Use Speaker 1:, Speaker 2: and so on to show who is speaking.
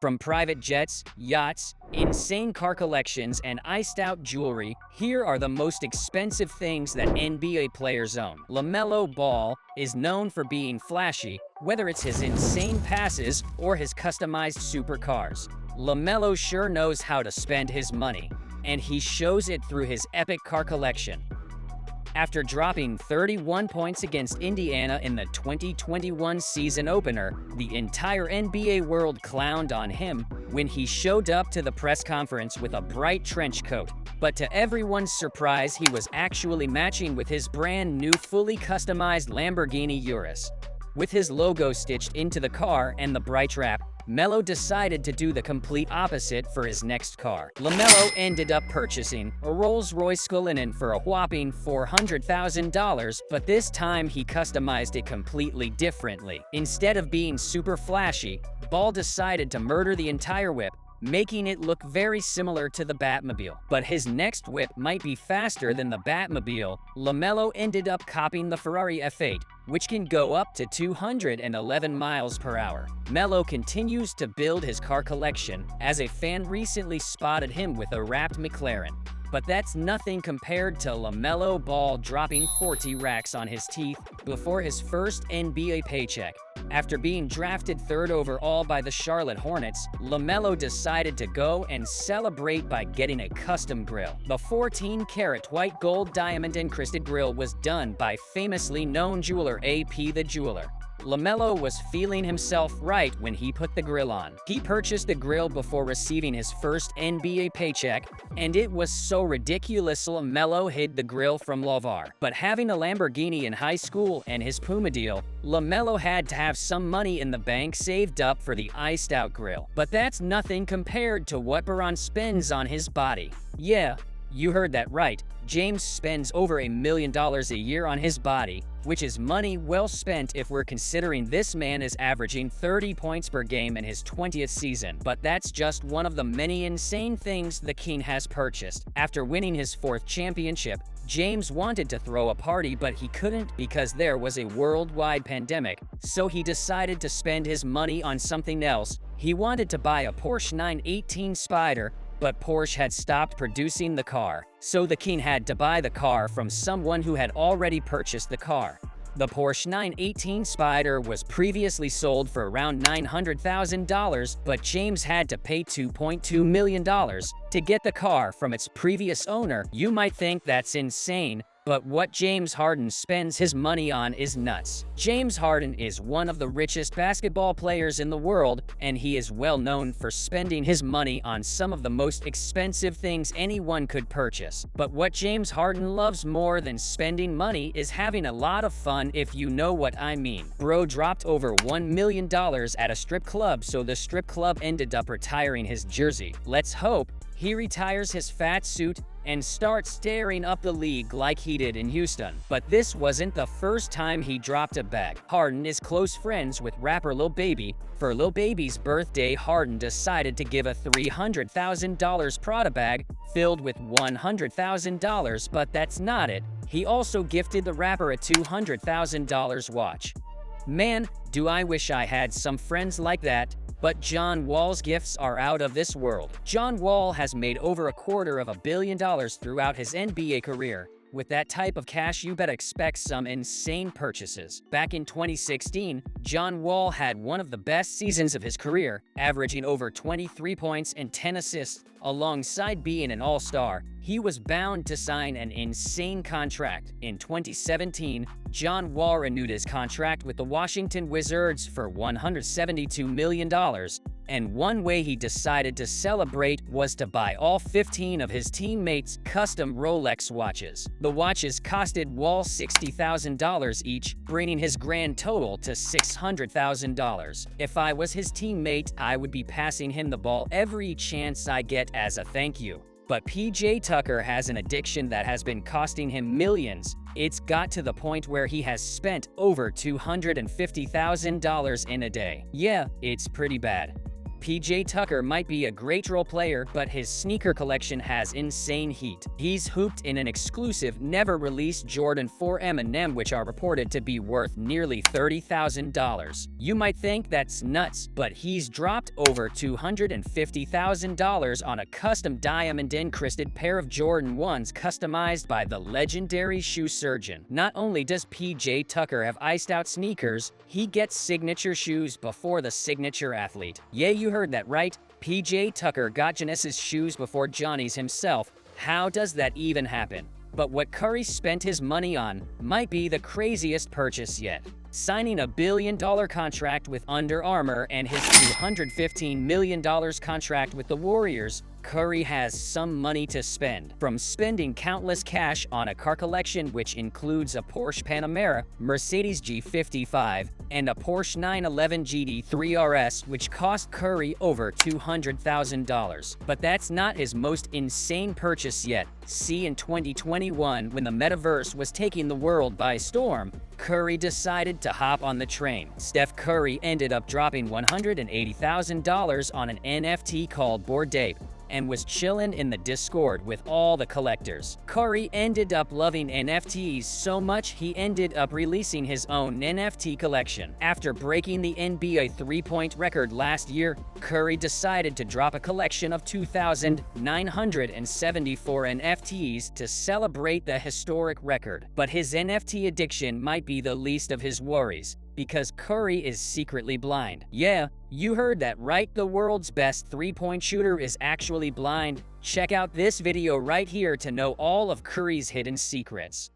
Speaker 1: From private jets, yachts, insane car collections, and iced-out jewelry, here are the most expensive things that NBA players own. LaMelo Ball is known for being flashy, whether it's his insane passes or his customized supercars. LaMelo sure knows how to spend his money, and he shows it through his epic car collection. After dropping 31 points against Indiana in the 2021 season opener, the entire NBA world clowned on him when he showed up to the press conference with a bright trench coat. But to everyone's surprise, he was actually matching with his brand new fully customized Lamborghini Urus. With his logo stitched into the car and the bright wrap, Melo decided to do the complete opposite for his next car. LaMelo ended up purchasing a Rolls-Royce Cullinan for a whopping $400,000, but this time he customized it completely differently. Instead of being super flashy, Ball decided to murder the entire whip, making it look very similar to the Batmobile. But his next whip might be faster than the Batmobile. LaMelo ended up copying the Ferrari F8, which can go up to 211 miles per hour. Melo continues to build his car collection, as a fan recently spotted him with a wrapped McLaren. But that's nothing compared to LaMelo Ball dropping 40 racks on his teeth before his first NBA paycheck. After being drafted 3rd overall by the Charlotte Hornets, LaMelo decided to go and celebrate by getting a custom grill. The 14-karat white gold diamond-encrusted grill was done by famously known jeweler AP the Jeweler. LaMelo was feeling himself right when he put the grill on. He purchased the grill before receiving his first NBA paycheck, and it was so ridiculous LaMelo hid the grill from LaVar. But having a Lamborghini in high school and his Puma deal, LaMelo had to have some money in the bank saved up for the iced-out grill. But that's nothing compared to what LeBron spends on his body. Yeah, you heard that right. James spends over $1 million a year on his body, which is money well spent if we're considering this man is averaging 30 points per game in his 20th season. But that's just one of the many insane things the King has purchased. After winning his 4th championship, James wanted to throw a party, but he couldn't because there was a worldwide pandemic, so he decided to spend his money on something else. He wanted to buy a Porsche 918 Spyder, but Porsche had stopped producing the car, so the King had to buy the car from someone who had already purchased the car. The Porsche 918 Spyder was previously sold for around $900,000, but James had to pay $2.2 million to get the car from its previous owner. You might think that's insane, but what James Harden spends his money on is nuts. James Harden is one of the richest basketball players in the world, and he is well known for spending his money on some of the most expensive things anyone could purchase. But what James Harden loves more than spending money is having a lot of fun, if you know what I mean. Bro dropped over $1 million at a strip club, so the strip club ended up retiring his jersey. Let's hope he retires his fat suit and starts staring up the league like he did in Houston. But this wasn't the first time he dropped a bag. Harden is close friends with rapper Lil Baby. For Lil Baby's birthday, Harden decided to give a $300,000 Prada bag filled with $100,000, but that's not it. He also gifted the rapper a $200,000 watch. Man, do I wish I had some friends like that. But John Wall's gifts are out of this world. John Wall has made over $250 million throughout his NBA career. With that type of cash, you better expect some insane purchases. Back in 2016, John Wall had one of the best seasons of his career, averaging over 23 points and 10 assists. Alongside being an all-star, he was bound to sign an insane contract. In 2017, John Wall renewed his contract with the Washington Wizards for $172 million. And one way he decided to celebrate was to buy all 15 of his teammates' custom Rolex watches. The watches costed Wall $60,000 each, bringing his grand total to $600,000. If I was his teammate, I would be passing him the ball every chance I get as a thank you. But PJ Tucker has an addiction that has been costing him millions. It's got to the point where he has spent over $250,000 in a day. Yeah, it's pretty bad. PJ Tucker might be a great role player, but his sneaker collection has insane heat. He's hooped in an exclusive, never-released Jordan 4 M&M, which are reported to be worth nearly $30,000. You might think that's nuts, but he's dropped over $250,000 on a custom diamond-encrusted pair of Jordan 1s customized by the legendary shoe surgeon. Not only does PJ Tucker have iced-out sneakers, he gets signature shoes before the signature athlete. Yeah, you heard that right. PJ Tucker got Giannis's shoes before Johnny's himself. How does that even happen? But what Curry spent his money on might be the craziest purchase yet. Signing a $1 billion contract with Under Armour and his $215 million contract with the Warriors, Curry has some money to spend. From spending countless cash on a car collection which includes a Porsche Panamera, Mercedes G55, and a Porsche 911 GT3 RS, which cost Curry over $200,000. But that's not his most insane purchase yet. See, in 2021, when the metaverse was taking the world by storm, Curry decided to hop on the train. Steph Curry ended up dropping $180,000 on an NFT called Bored Ape, and was chillin' in the Discord with all the collectors. Curry ended up loving NFTs so much he ended up releasing his own NFT collection. After breaking the NBA three-point record last year, Curry decided to drop a collection of 2,974 NFTs to celebrate the historic record. But his NFT addiction might be the least of his worries, because Curry is secretly blind. Yeah, you heard that right, the world's best three-point shooter is actually blind. Check out this video right here to know all of Curry's hidden secrets.